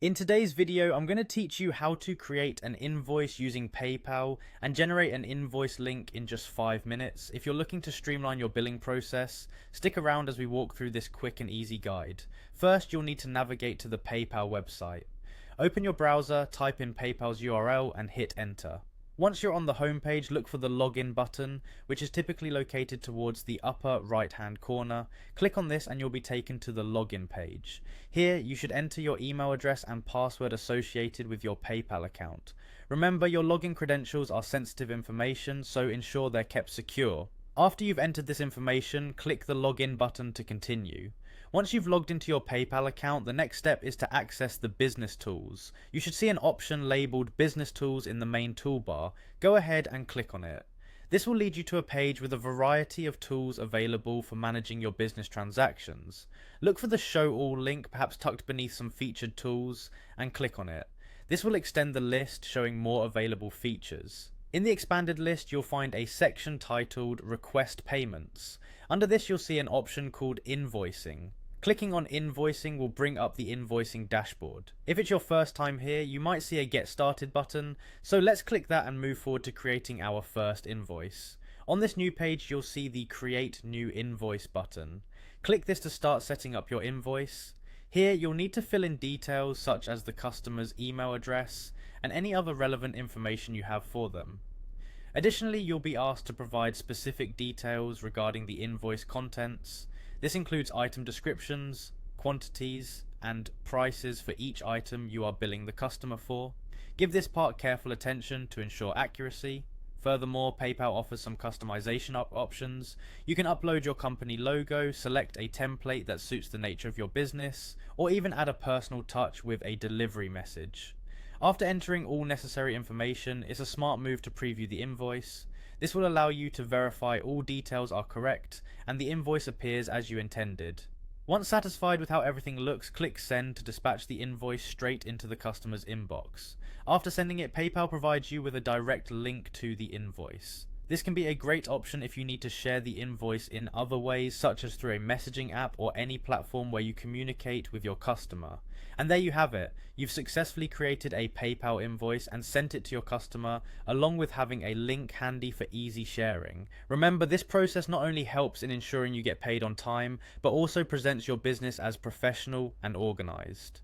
In today's video, I'm going to teach you how to create an invoice using PayPal and generate an invoice link in just 5 minutes. If you're looking to streamline your billing process, stick around as we walk through this quick and easy guide. First, you'll need to navigate to the PayPal website. Open your browser, type in PayPal's URL and hit enter. Once you're on the home page, look for the login button, which is typically located towards the upper right hand corner. Click on this and you'll be taken to the login page. Here you should enter your email address and password associated with your PayPal account. Remember, your login credentials are sensitive information, so ensure they're kept secure. After you've entered this information, click the login button to continue. Once you've logged into your PayPal account, the next step is to access the business tools. You should see an option labeled business tools in the main toolbar. Go ahead and click on it. This will lead you to a page with a variety of tools available for managing your business transactions. Look for the show all link, perhaps tucked beneath some featured tools, and click on it. This will extend the list, showing more available features. In the expanded list, you'll find a section titled Request Payments. Under this, you'll see an option called Invoicing. Clicking on Invoicing will bring up the invoicing dashboard. If it's your first time here, you might see a Get Started button, so let's click that and move forward to creating our first invoice. On this new page, you'll see the Create New Invoice button. Click this to start setting up your invoice. Here, you'll need to fill in details such as the customer's email address and any other relevant information you have for them. Additionally, you'll be asked to provide specific details regarding the invoice contents. This includes item descriptions, quantities, and prices for each item you are billing the customer for. Give this part careful attention to ensure accuracy. Furthermore, PayPal offers some customization options. You can upload your company logo, select a template that suits the nature of your business, or even add a personal touch with a delivery message. After entering all necessary information, it's a smart move to preview the invoice. This will allow you to verify all details are correct and the invoice appears as you intended. Once satisfied with how everything looks, click Send to dispatch the invoice straight into the customer's inbox. After sending it, PayPal provides you with a direct link to the invoice. This can be a great option if you need to share the invoice in other ways, such as through a messaging app or any platform where you communicate with your customer. And there you have it. You've successfully created a PayPal invoice and sent it to your customer, along with having a link handy for easy sharing. Remember, this process not only helps in ensuring you get paid on time, but also presents your business as professional and organized.